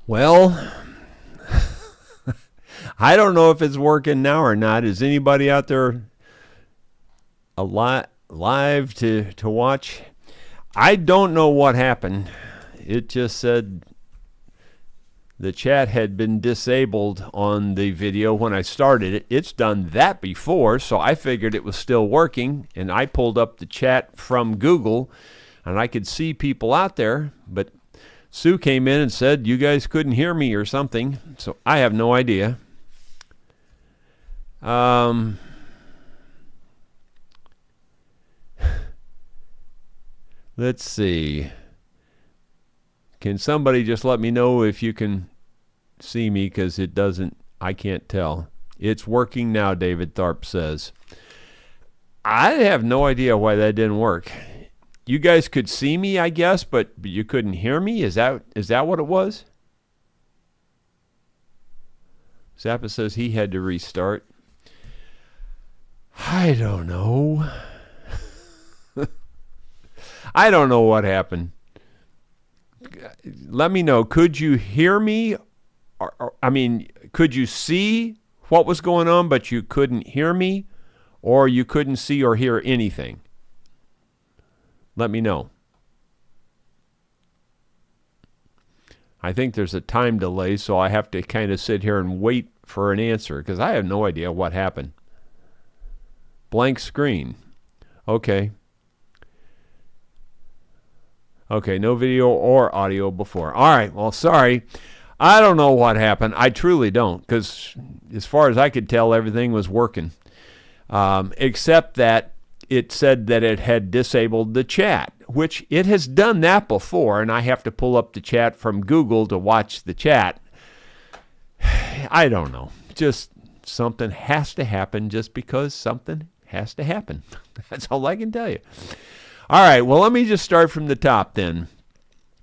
Well, I don't know if it's working now or not. Is anybody out there live to watch? I don't know what happened. It just said the chat had been disabled on the video when I started it. It's done that before, so I figured it was still working, and I pulled up the chat from Google, and I could see people out there, but Sue came in and said you guys couldn't hear me or something, so I have no idea. Let's see. Can somebody just let me know if you can see me, because it doesn't, I can't tell. It's working now, David Tharp says. I have no idea why that didn't work. You guys could see me, I guess, but you couldn't hear me? Is that what it was? Zappa says he had to restart. I don't know. I don't know what happened. Let me know. Could you hear me? Could you see what was going on, but you couldn't hear me? Or you couldn't see or hear anything? Let me know. I think there's a time delay, so I have to kind of sit here and wait for an answer, because I have no idea what happened. Blank screen. Okay. Okay, no video or audio before. All right, well, sorry. I don't know what happened. I truly don't, because as far as I could tell, everything was working. Except that it said that it had disabled the chat, which it has done that before, and I have to pull up the chat from Google to watch the chat. I don't know. Just something has to happen just because something has to happen. That's all I can tell you. All right, well, let me just start from the top then.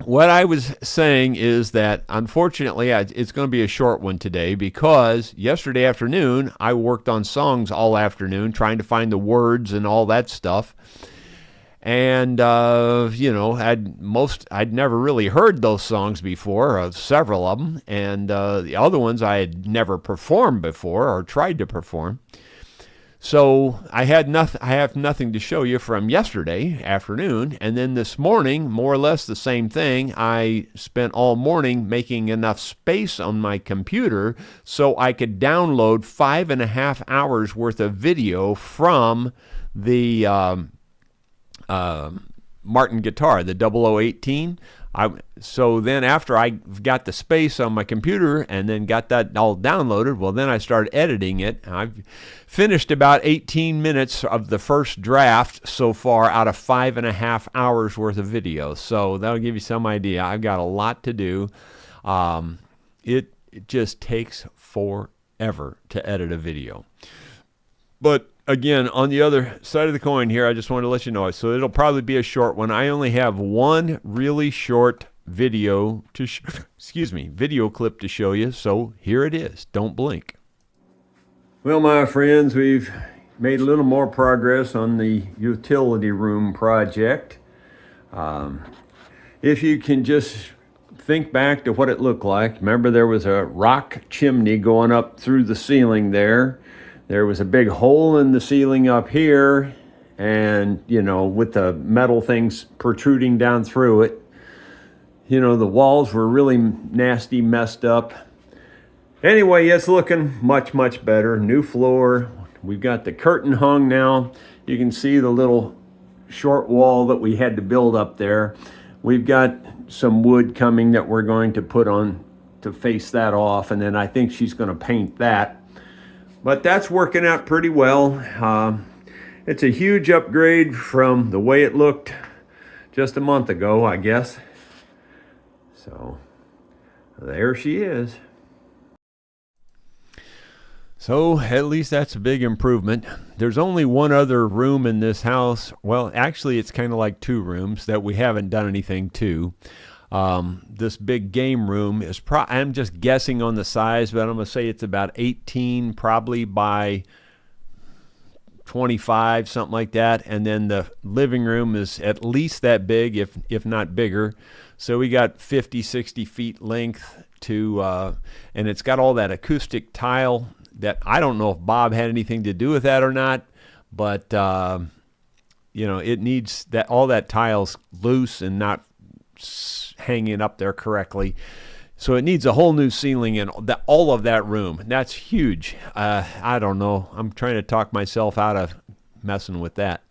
What I was saying is that, unfortunately, it's going to be a short one today, because yesterday afternoon, I worked on songs all afternoon, trying to find the words and all that stuff. And, I'd never really heard those songs before, several of them. And the other ones I had never performed before or tried to perform. So I have nothing to show you from yesterday afternoon, and then this morning, more or less the same thing. I spent all morning making enough space on my computer so I could download 5.5 hours worth of video from the Martin guitar, the 0018. So then after I got the space on my computer and then got that all downloaded, well, then I started editing it. I've finished about 18 minutes of the first draft so far out of 5.5 hours worth of video. So that'll give you some idea. I've got a lot to do. It just takes forever to edit a video. But again, on the other side of the coin here, I just wanted to let you know. So it'll probably be a short one. I only have one really short video video clip to show you. So here it is. Don't blink. Well, my friends, we've made a little more progress on the utility room project. If you can just think back to what it looked like. Remember, there was a rock chimney going up through the ceiling there. There was a big hole in the ceiling up here, and, with the metal things protruding down through it. The walls were really nasty, messed up. Anyway, it's looking much, much better. New floor. We've got the curtain hung now. You can see the little short wall that we had to build up there. We've got some wood coming that we're going to put on to face that off, and then I think she's going to paint that. But that's working out pretty well. It's a huge upgrade from the way it looked just a month ago, I guess. So there she is. So at least that's a big improvement. There's only one other room in this house. Well, actually, it's kind of like two rooms that we haven't done anything to. This big game room is I'm just guessing on the size, but I'm going to say it's about 18 probably by 25, something like that. And then the living room is at least that big, if not bigger. So we got 50, 60 feet length to, and it's got all that acoustic tile that I don't know if Bob had anything to do with that or not, but, it needs that, all that tile's loose and not hanging up there correctly. So it needs a whole new ceiling in all of that room. That's huge. I don't know. I'm trying to talk myself out of messing with that.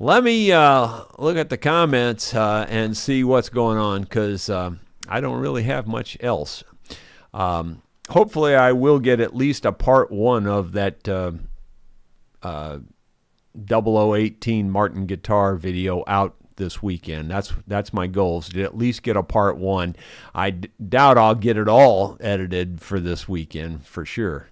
Let me look at the comments and see what's going on, because I don't really have much else. Hopefully I will get at least a part 1 of that 0018 Martin guitar video out this weekend. That's my goal, is to at least get a part 1. I doubt I'll get it all edited for this weekend for sure.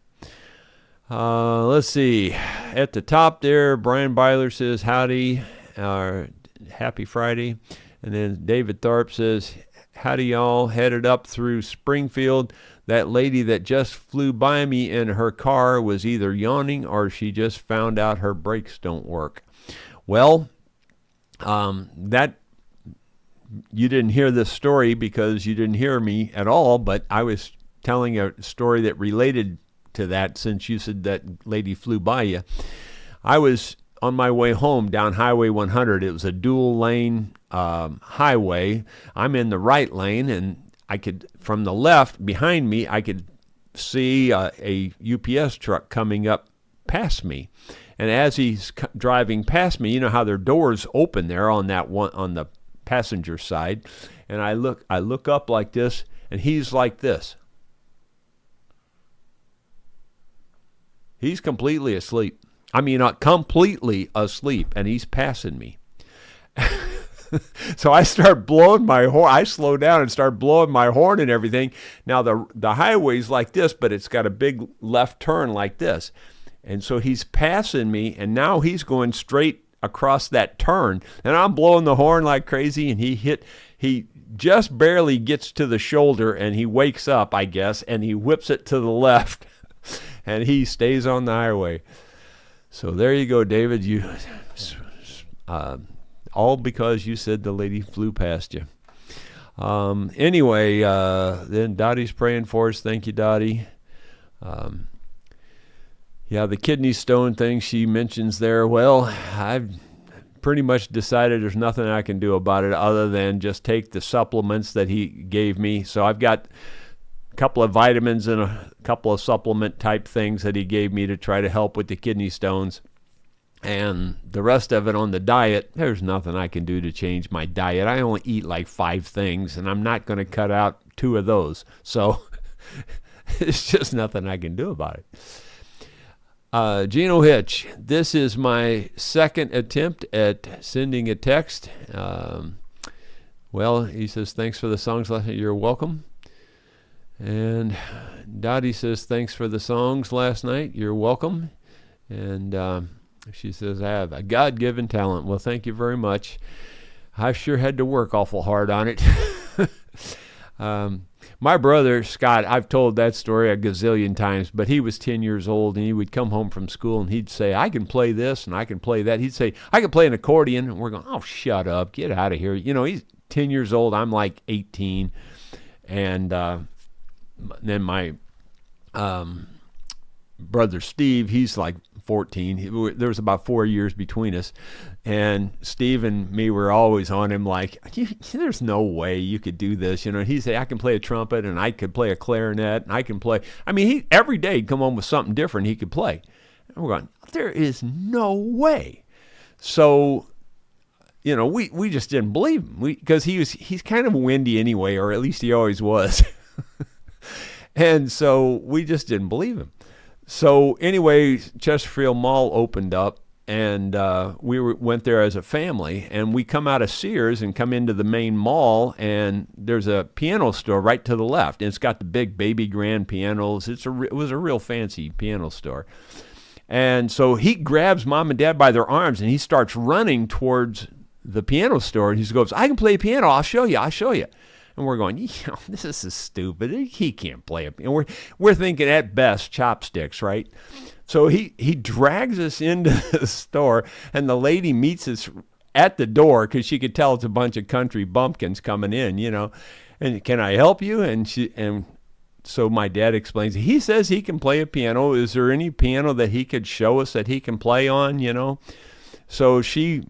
Let's see. At the top there, Brian Byler says howdy, happy Friday. And then David Tharp says, howdy y'all, headed up through Springfield. That lady that just flew by me in her car was either yawning or she just found out her brakes don't work. Well, that you didn't hear this story because you didn't hear me at all, but I was telling a story that related to that, since you said that lady flew by you. I was on my way home down Highway 100. It was a dual lane highway. I'm in the right lane, and I could, from the left behind me, I could see a UPS truck coming up past me. And as he's driving past me, you know how their doors open there on that one, on the passenger side, and I look up like this, and he's like this. He's completely asleep. I mean, completely asleep, and he's passing me. So I start blowing my horn. I slow down and start blowing my horn and everything. Now the highway's like this, but it's got a big left turn like this. And so he's passing me, and now he's going straight across that turn, and I'm blowing the horn like crazy, and he just barely gets to the shoulder, and he wakes up, I guess, and he whips it to the left, and he stays on the highway. So there you go, David. You all because you said the lady flew past you. Anyway, then Dottie's praying for us. Thank you, Dottie. Yeah, the kidney stone thing she mentions there. Well, I've pretty much decided there's nothing I can do about it other than just take the supplements that he gave me. So I've got a couple of vitamins and a couple of supplement type things that he gave me to try to help with the kidney stones. And the rest of it on the diet, there's nothing I can do to change my diet. I only eat like 5 things, and I'm not going to cut out 2 of those. So it's just nothing I can do about it. Gino Hitch, this is my second attempt at sending a text. Well, he says, thanks for the songs last night. You're welcome. And Dottie says, thanks for the songs last night. You're welcome. And she says, I have a God-given talent. Well, thank you very much. I sure had to work awful hard on it. My brother, Scott, I've told that story a gazillion times, but he was 10 years old, and he would come home from school, and he'd say, I can play this, and I can play that. He'd say, I can play an accordion, and we're going, oh, shut up, get out of here. You know, he's 10 years old, I'm like 18, and then my brother Steve, he's like 14. There was about 4 years between us, and Steve and me were always on him like, there's no way you could do this. You know, he'd say, I can play a trumpet, and I could play a clarinet, and I can play. I mean, every day he'd come home with something different he could play. And we're going, there is no way. So, you know, we just didn't believe him because he's kind of windy anyway, or at least he always was. And so we just didn't believe him. So anyway, Chesterfield Mall opened up, and we went there as a family, and we come out of Sears and come into the main mall, and there's a piano store right to the left, and it's got the big baby grand pianos. It was a real fancy piano store. And so he grabs Mom and Dad by their arms, and he starts running towards the piano store, and he goes, I can play piano, I'll show you. And And we're going, this is stupid. He can't play it. And we're thinking at best chopsticks, right? So he drags us into the store, and the lady meets us at the door because she could tell it's a bunch of country bumpkins coming in, And can I help you? And so my dad explains, he says he can play a piano. Is there any piano that he could show us that he can play on, So she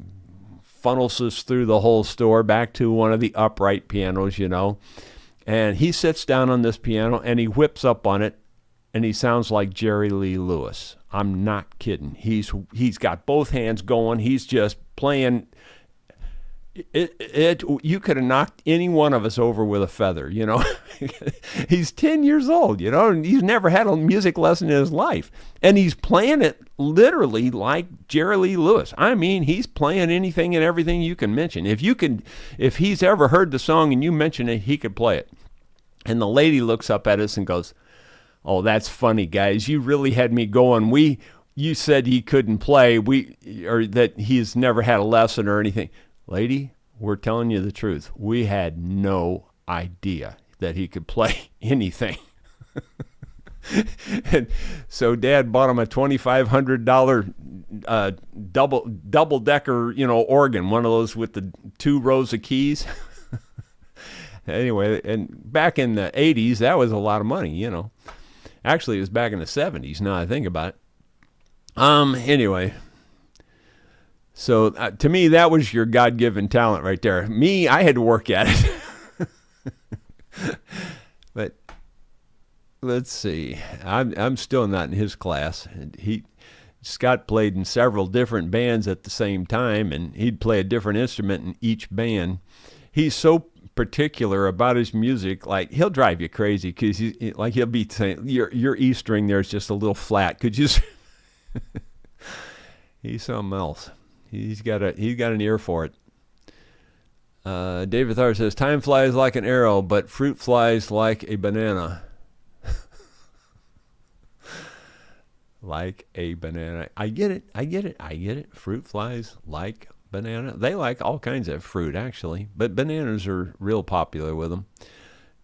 funnels us through the whole store back to one of the upright pianos, And he sits down on this piano, and he whips up on it, and he sounds like Jerry Lee Lewis. I'm not kidding. He's got both hands going. He's just playing. You could have knocked any one of us over with a feather, He's 10 years old, and he's never had a music lesson in his life. And he's playing it literally like Jerry Lee Lewis. I mean, he's playing anything and everything you can mention. If he's ever heard the song and you mention it, he could play it. And the lady looks up at us and goes, "Oh, that's funny, guys. You really had me going. You said he couldn't play, or that he's never had a lesson or anything. Lady, we're telling you the truth. We had no idea that he could play anything." And so Dad bought him a $2,500 double decker, organ, one of those with the 2 rows of keys. Anyway, and back in the 80s, that was a lot of money, Actually, it was back in the 70s, now I think about it. Anyway, so to me, that was your God-given talent right there. Me, I had to work at it. But let's see. I'm still not in his class. Scott played in several different bands at the same time, and he'd play a different instrument in each band. He's so particular about his music, like he'll drive you crazy because he'll be saying your E string there is just a little flat. Could you? He's something else. He's got an ear for it. David Thayer says, "Time flies like an arrow, but fruit flies like a banana." Like a banana. I get it. Fruit flies like banana. They like all kinds of fruit, actually, but bananas are real popular with them.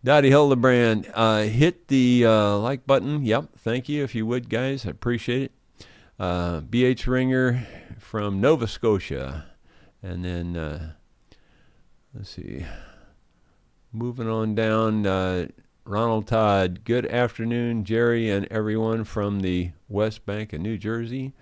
Dottie Hildebrand, hit the like button. Yep, thank you if you would, guys. I appreciate it. B.H. Ringer from Nova Scotia. And then, let's see, moving on down, Ronald Todd, good afternoon, Jerry and everyone from the West Bank of New Jersey.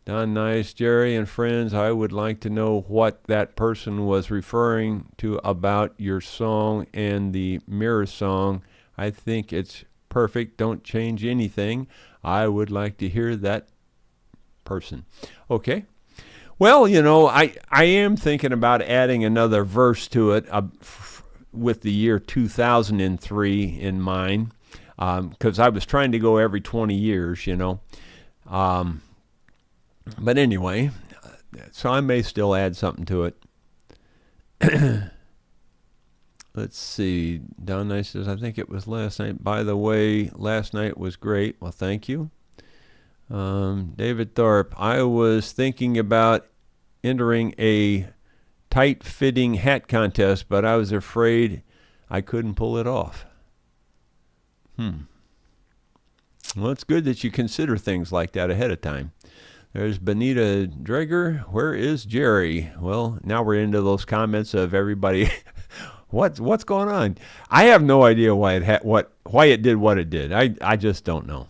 Don Nice, Jerry and friends, I would like to know what that person was referring to about your song and the Mirror song. I think it's perfect. Don't change anything. I would like to hear that person. Okay. Well, I am thinking about adding another verse to it with the year 2003 in mind, because I was trying to go every 20 years, But anyway, so I may still add something to it. Let's see. Don Nice says, I think it was last night. By the way, last night was great. Well, thank you. David Thorpe, I was thinking about entering a tight-fitting hat contest, but I was afraid I couldn't pull it off. Well, it's good that you consider things like that ahead of time. There's Benita Dreger. Where is Jerry? Well, now we're into those comments of everybody. What's going on? I have no idea why it did what it did. I just don't know.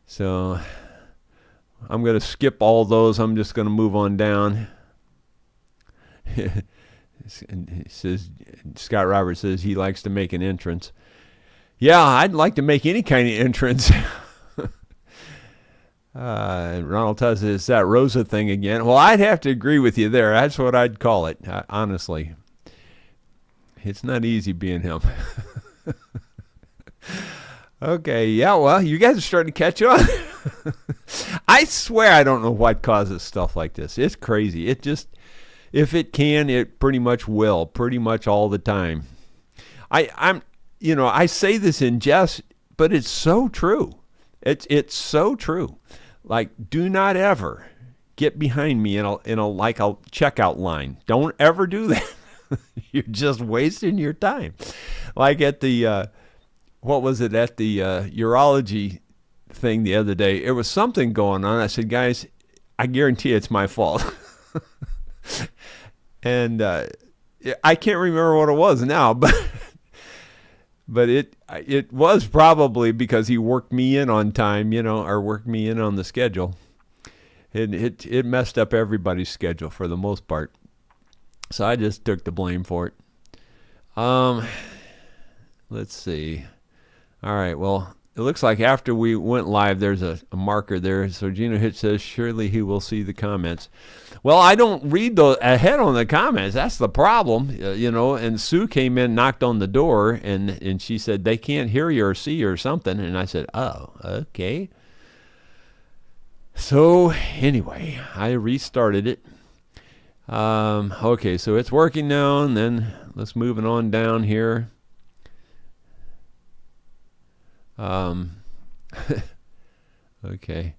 So I'm going to skip all those. I'm just going to move on down. He says, Scott Roberts says he likes to make an entrance. Yeah, I'd like to make any kind of entrance. Ronald Tuss says, that Rosa thing again. Well, I'd have to agree with you there. That's what I'd call it, honestly. It's not easy being him. Okay, yeah, well, you guys are starting to catch on. I swear I don't know what causes stuff like this. It's crazy. It just, if it can, it pretty much will, pretty much all the time. I say this in jest, but it's so true. It's so true. Like, do not ever get behind me in a checkout line. Don't ever do that. You're just wasting your time. Like at the, what was it, at the urology thing the other day, it was something going on. I said, guys, I guarantee it's my fault. And I can't remember what it was now, but it was probably because he worked me in on time, or worked me in on the schedule. It messed up everybody's schedule for the most part. So I just took the blame for it. Let's see. All right, well, it looks like after we went live, there's a marker there. So Gina Hitch says, surely he will see the comments. Well, I don't read those ahead on the comments. That's the problem, And Sue came in, knocked on the door, and she said, they can't hear you or see you or something. And I said, oh, okay. So anyway, I restarted it. Okay, so it's working now, and then let's move it on down here. Okay.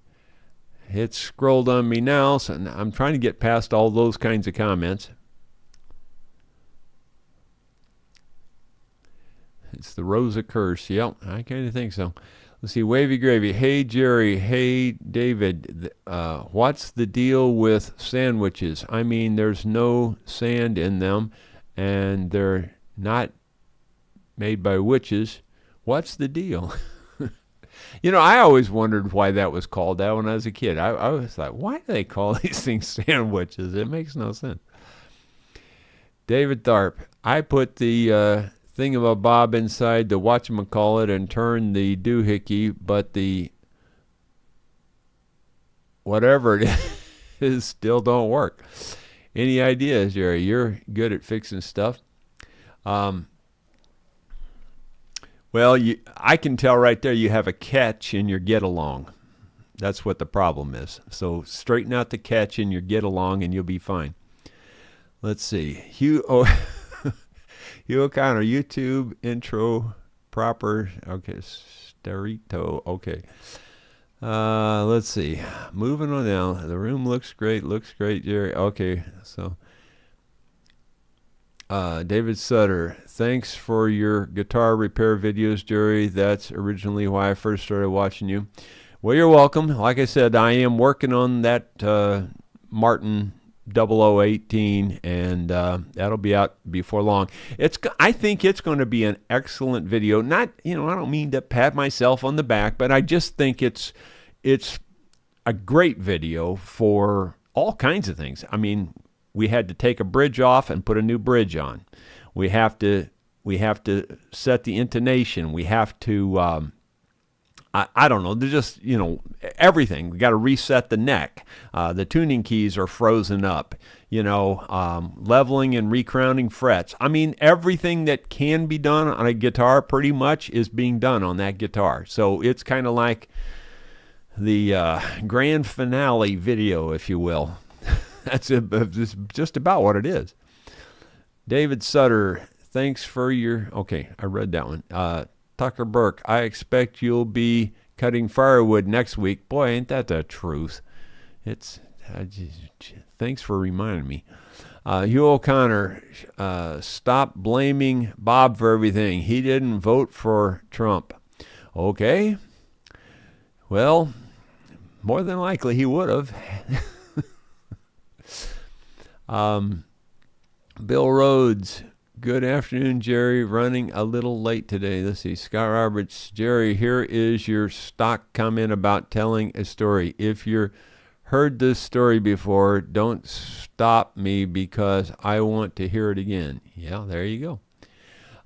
It scrolled on me now, so I'm trying to get past all those kinds of comments. It's the Rosa curse. Yep, I kind of think so. Let's see, Wavy Gravy. Hey, Jerry. Hey, David. What's the deal with sandwiches? I mean, there's no sand in them, and they're not made by witches. What's the deal? I always wondered why that was called that when I was a kid. I always thought, why do they call these things sandwiches? It makes no sense. David Tharp. I put the thingamabob inside the whatchamacallit and turned the doohickey, but the whatever it is still don't work. Any ideas, Jerry? You're good at fixing stuff. Well, I can tell right there you have a catch in your get-along. That's what the problem is. So straighten out the catch in your get-along and you'll be fine. Let's see. Hugh O'Connor, YouTube intro proper. Okay, Sterito. Okay. Let's see. Moving on down. The room looks great. Looks great, Jerry. Okay, so... David Sutter, thanks for your guitar repair videos, Jerry. That's originally why I first started watching you. Well, you're welcome. Like I said, I am working on that Martin 0018, and that'll be out before long. I think it's going to be an excellent video. Not, I don't mean to pat myself on the back, but I just think it's a great video for all kinds of things. I mean, we had to take a bridge off and put a new bridge on. We have to set the intonation. We have to, I don't know, they're just, everything. We got to reset the neck. The tuning keys are frozen up, leveling and recrowning frets. I mean, everything that can be done on a guitar pretty much is being done on that guitar. So it's kind of like the grand finale video, if you will. That's just about what it is. David Sutter, thanks for your... Okay, I read that one. Tucker Burke, I expect you'll be cutting firewood next week. Boy, ain't that the truth. Thanks for reminding me. Hugh O'Connor, stop blaming Bob for everything. He didn't vote for Trump. Okay. Well, more than likely he would have. Bill Rhodes, good afternoon, Jerry. Running a little late today. Let's see. Scott Roberts, Jerry, here is your stock comment about telling a story. If you've heard this story before, don't stop me because I want to hear it again. Yeah, there you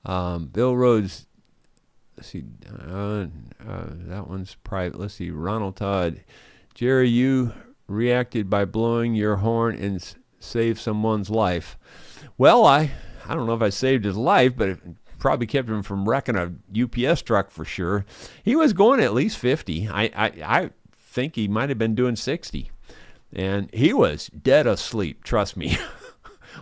go. Bill Rhodes, let's see. That one's private. Let's see. Ronald Todd, Jerry, you reacted by blowing your horn and save someone's life. Well, I don't know if I saved his life, but it probably kept him from wrecking a UPS truck for sure. He was going at least 50. I think he might have been doing 60. And he was dead asleep, trust me.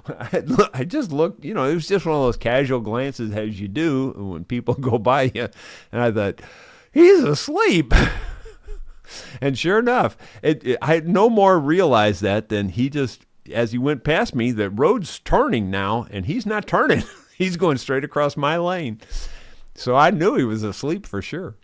I just looked, it was just one of those casual glances as you do when people go by you. And I thought, he's asleep. And sure enough, I no more realized that than he just as he went past me, the road's turning now, and he's not turning. He's going straight across my lane. So I knew he was asleep for sure.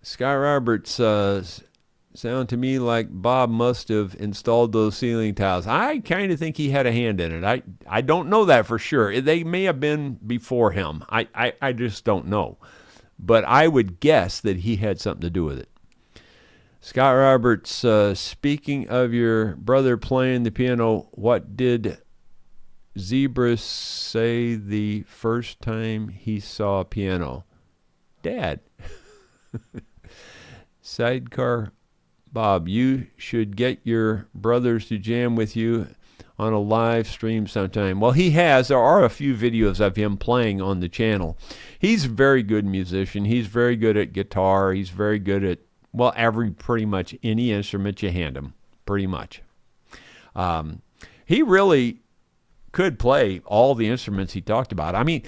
Scott Roberts sound to me like Bob must have installed those ceiling tiles. I kind of think he had a hand in it. I don't know that for sure. They may have been before him. I just don't know. But I would guess that he had something to do with it. Scott Roberts, speaking of your brother playing the piano, what did Zebra say the first time he saw a piano? Dad. Sidecar Bob, you should get your brothers to jam with you on a live stream sometime. Well, he has. There are a few videos of him playing on the channel. He's a very good musician. He's very good at guitar. He's very good at, well, pretty much any instrument you hand him, pretty much. He really could play all the instruments he talked about. I mean,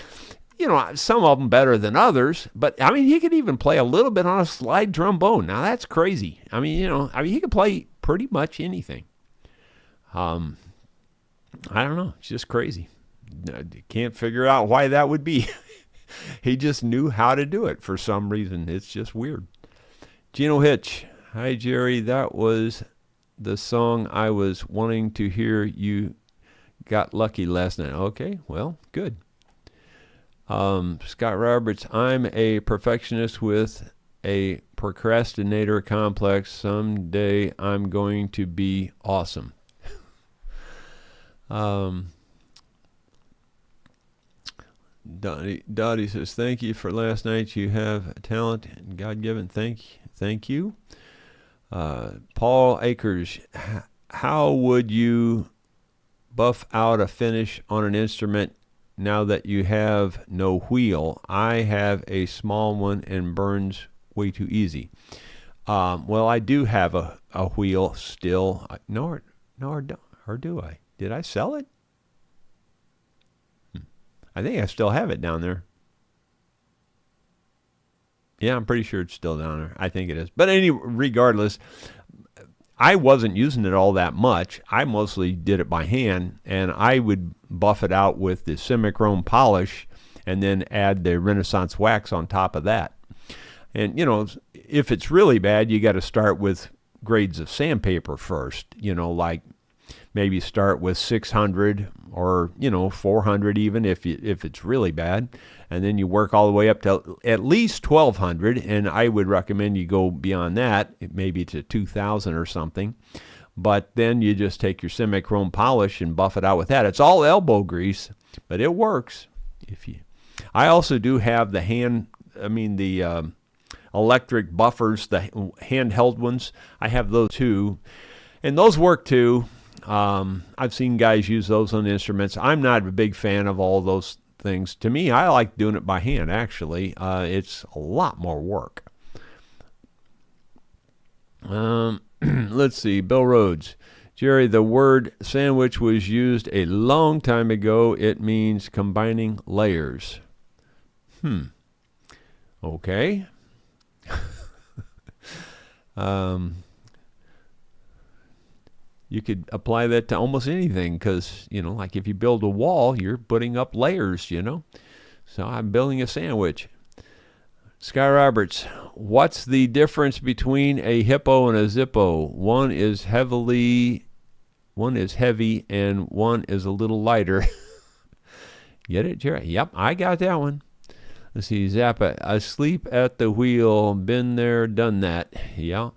some of them better than others, but I mean, he could even play a little bit on a slide trombone. Now that's crazy. I mean, he could play pretty much anything. I don't know. It's just crazy. Can't figure out why that would be. He just knew how to do it for some reason. It's just weird. Gino Hitch. Hi, Jerry. That was the song I was wanting to hear. You got lucky last night. Okay, well, good. Scott Roberts, I'm a perfectionist with a procrastinator complex. Someday I'm going to be awesome. Dottie says, thank you for last night. You have a talent and God-given. Thank you. Paul Akers, how would you buff out a finish on an instrument now that you have no wheel? I have a small one and burns way too easy. Well, I do have a wheel still. Nor do I? Did I sell it? I think I still have it down there. Yeah, I'm pretty sure it's still down there. I think it is. But regardless, I wasn't using it all that much. I mostly did it by hand, and I would buff it out with the semichrome polish and then add the Renaissance wax on top of that. And, if it's really bad, you got to start with grades of sandpaper first, like maybe start with 600 or 400 even if it's really bad, and then you work all the way up to at least 1200, and I would recommend you go beyond that, maybe to 2000 or something. But then you just take your semichrome polish and buff it out with that. It's all elbow grease, but it works. I also do have the electric buffers, the handheld ones. I have those too, and those work too. I've seen guys use those on instruments. I'm not a big fan of all those things. To me, I like doing it by hand, actually. It's a lot more work. Let's see. Bill Rhodes. Jerry, the word sandwich was used a long time ago. It means combining layers. Okay. You could apply that to almost anything because, like if you build a wall, you're putting up layers, So I'm building a sandwich. Sky Roberts, what's the difference between a hippo and a zippo? One is heavy and one is a little lighter. Get it, Jerry? Yep, I got that one. Let's see, Zappa, asleep at the wheel, been there, done that. Yeah.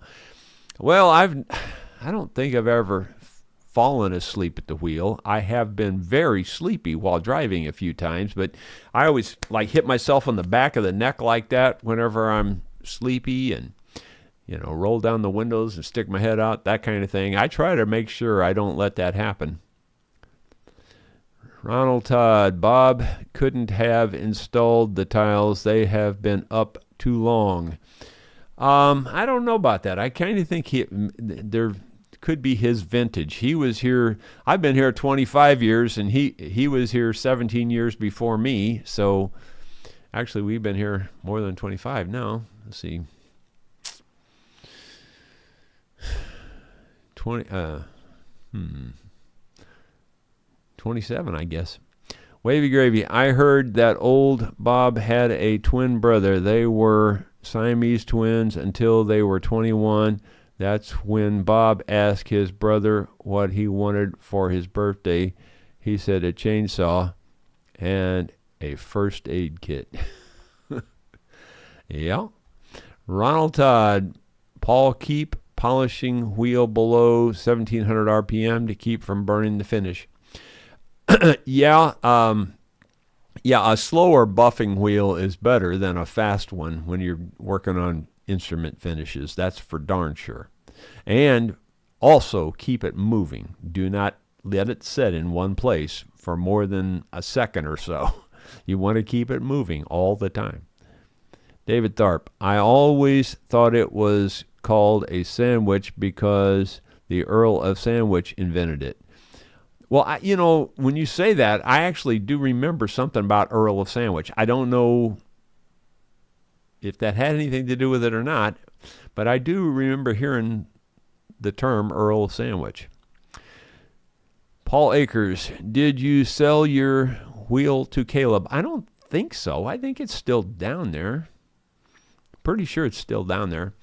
Well, I don't think I've ever fallen asleep at the wheel. I have been very sleepy while driving a few times, but I always hit myself on the back of the neck like that whenever I'm sleepy and, roll down the windows and stick my head out, that kind of thing. I try to make sure I don't let that happen. Ronald Todd, Bob couldn't have installed the tiles. They have been up too long. I don't know about that. I kind of think there could be his vintage. He was here. I've been here 25 years, and he was here 17 years before me. So actually, we've been here more than 25 now. Let's see. 20. 27, I guess. Wavy Gravy, I heard that old Bob had a twin brother. They were Siamese twins until they were 21. That's when Bob asked his brother what he wanted for his birthday. He said a chainsaw and a first aid kit. Yeah. Ronald Todd, Paul, keep polishing wheel below 1700 RPM to keep from burning the finish. Yeah, a slower buffing wheel is better than a fast one when you're working on instrument finishes. That's for darn sure. And also keep it moving. Do not let it sit in one place for more than a second or so. You want to keep it moving all the time. David Tharp, I always thought it was called a sandwich because the Earl of Sandwich invented it. Well, when you say that, I actually do remember something about Earl of Sandwich. I don't know if that had anything to do with it or not, but I do remember hearing the term Earl of Sandwich. Paul Akers, did you sell your wheel to Caleb? I don't think so. I think it's still down there. Pretty sure it's still down there.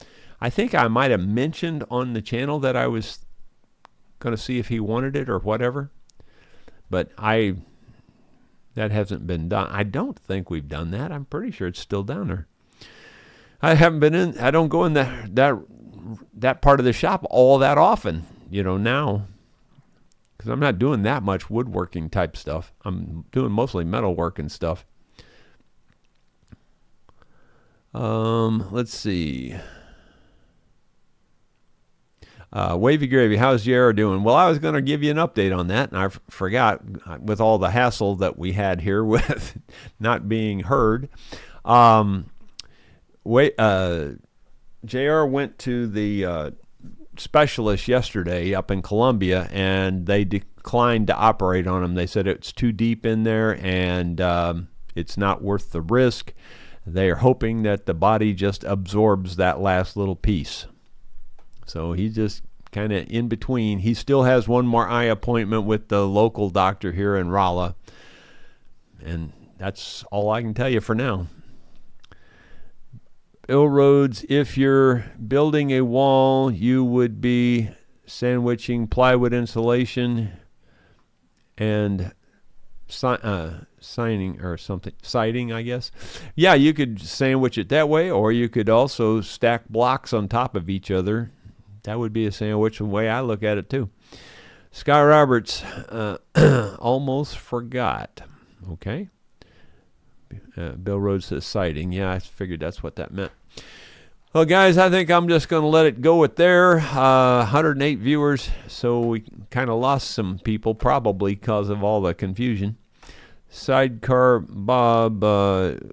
I think I might have mentioned on the channel that I was going to see if he wanted it or whatever. But that hasn't been done. I don't think we've done that. I'm pretty sure it's still down there. I don't go in that part of the shop all that often, now. Because I'm not doing that much woodworking type stuff. I'm doing mostly metalwork and stuff. Let's see. Wavy Gravy, how's Yara doing? Well, I was going to give you an update on that, and I forgot with all the hassle that we had here with not being heard. JR went to the specialist yesterday up in Columbia, and they declined to operate on him. They said it's too deep in there, and it's not worth the risk. They are hoping that the body just absorbs that last little piece. So he's just kind of in between. He still has one more eye appointment with the local doctor here in Rolla. And that's all I can tell you for now. Bill Rhodes, if you're building a wall, you would be sandwiching plywood insulation and siding, I guess. Yeah, you could sandwich it that way, or you could also stack blocks on top of each other. That would be a sandwich the way I look at it too. Sky Roberts, almost forgot. Okay. Bill Rhodes says siding. Yeah, I figured that's what that meant. Well, guys, I think I'm just going to let it go at there. 108 viewers, so we kind of lost some people, probably because of all the confusion. Sidecar Bob,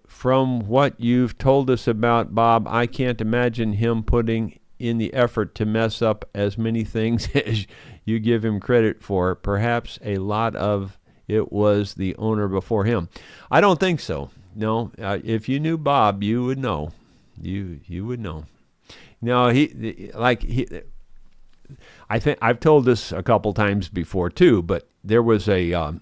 from what you've told us about Bob, I can't imagine him putting in the effort to mess up as many things as you give him credit for. Perhaps a lot of it was the owner before him. I don't think so. No, if you knew Bob, you would know. You would know. No, I think I've told this a couple times before too, but there was a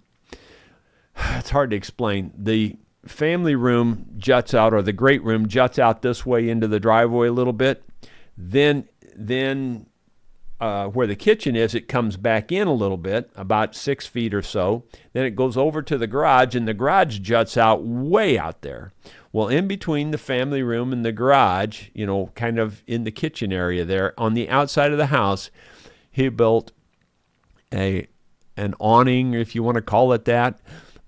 it's hard to explain. The family room juts out, or the great room juts out this way into the driveway a little bit. Then where the kitchen is, it comes back in a little bit, about 6 feet or so. Then it goes over to the garage, and the garage juts out way out there. Well, in between the family room and the garage, kind of in the kitchen area there, on the outside of the house, he built an awning, if you want to call it that.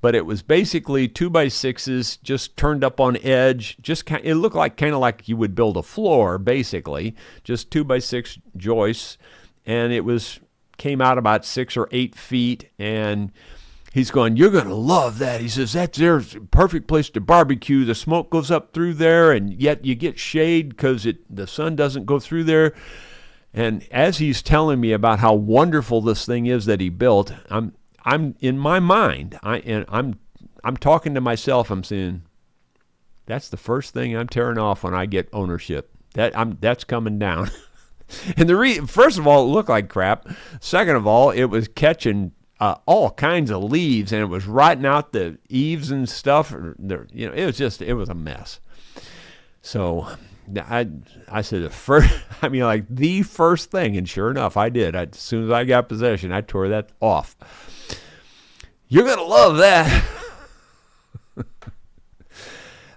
But it was basically 2x6s just turned up on edge. It looked like kind of like you would build a floor, basically, just 2x6 joists, and it came out about 6 or 8 feet. And he's going, "You're going to love that." He says, "There's a perfect place to barbecue. The smoke goes up through there, and yet you get shade because the sun doesn't go through there." And as he's telling me about how wonderful this thing is that he built, I'm in my mind, I'm talking to myself. I'm saying, that's the first thing I'm tearing off when I get ownership. That's coming down. And first of all, it looked like crap. Second of all, it was catching all kinds of leaves, and it was rotting out the eaves and stuff. It was a mess. So I said the first thing, and sure enough, I did. As soon as I got possession, I tore that off. You're going to love that.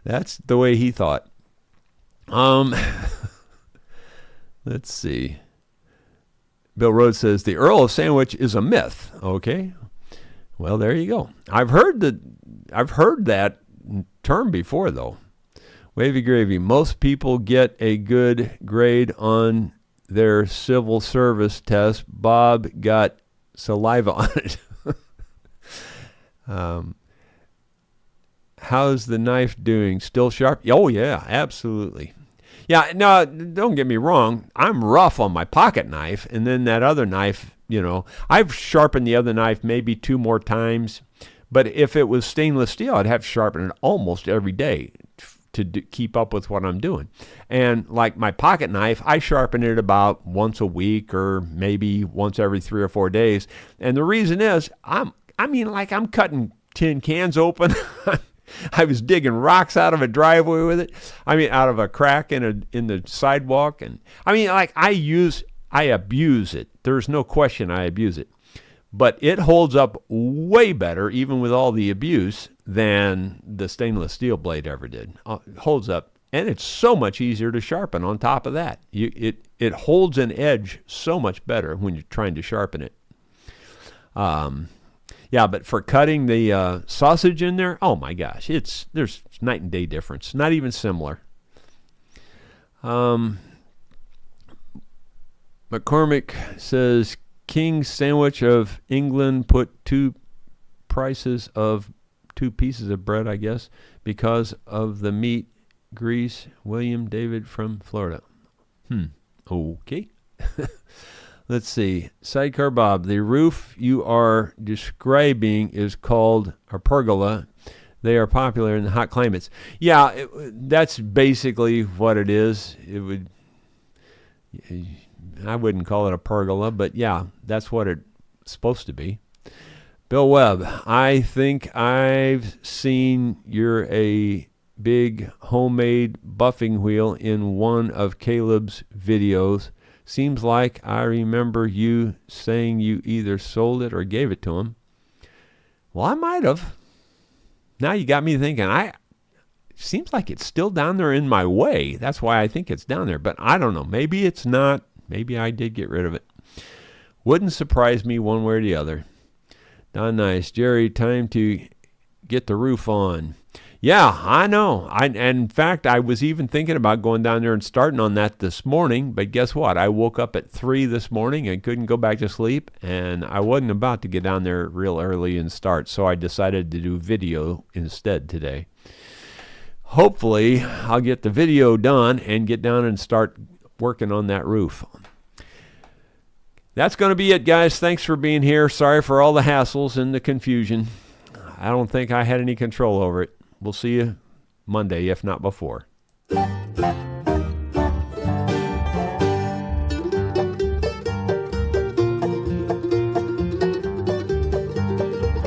That's the way he thought. Let's see. Bill Rhodes says, the Earl of Sandwich is a myth. Okay. Well, there you go. I've heard that term before, though. Wavy gravy. Most people get a good grade on their civil service test. Bob got saliva on it. How's the knife doing? Still sharp? Oh, yeah, absolutely. Yeah, no, don't get me wrong. I'm rough on my pocket knife, and then that other knife, I've sharpened the other knife maybe 2 more times, but if it was stainless steel, I'd have to sharpen it almost every day to keep up with what I'm doing. And like my pocket knife, I sharpen it about once a week or maybe once every 3 or 4 days. And the reason is, I'm cutting tin cans open. I was digging rocks out of a driveway with it. Out of a crack in the sidewalk. And I abuse it. There's no question I abuse it. But it holds up way better, even with all the abuse, than the stainless steel blade ever did. It holds up, and it's so much easier to sharpen on top of that. It holds an edge so much better when you're trying to sharpen it. Yeah, but for cutting the sausage in there, oh my gosh, there's night and day difference. Not even similar. McCormick says, King's Sandwich of England put 2 pieces of bread, I guess, because of the meat grease. William David from Florida. Okay. Let's see. Sidecar Bob, the roof you are describing is called a pergola. They are popular in the hot climates. Yeah, that's basically what it is. I wouldn't call it a pergola, but yeah, that's what it's supposed to be. Bill Webb, I think I've seen you're a big homemade buffing wheel in one of Caleb's videos. Seems like I remember you saying you either sold it or gave it to him. Well, I might have. Now you got me thinking. Seems like it's still down there in my way. That's why I think it's down there. But I don't know. Maybe it's not. Maybe I did get rid of it. Wouldn't surprise me one way or the other. Don Nice. Jerry, time to get the roof on. Yeah, I know. In fact, I was even thinking about going down there and starting on that this morning, but guess what? I woke up at 3 this morning and couldn't go back to sleep, and I wasn't about to get down there real early and start, so I decided to do video instead today. Hopefully, I'll get the video done and get down and start working on that roof. That's going to be it, guys. Thanks for being here. Sorry for all the hassles and the confusion. I don't think I had any control over it. We'll see you Monday, if not before.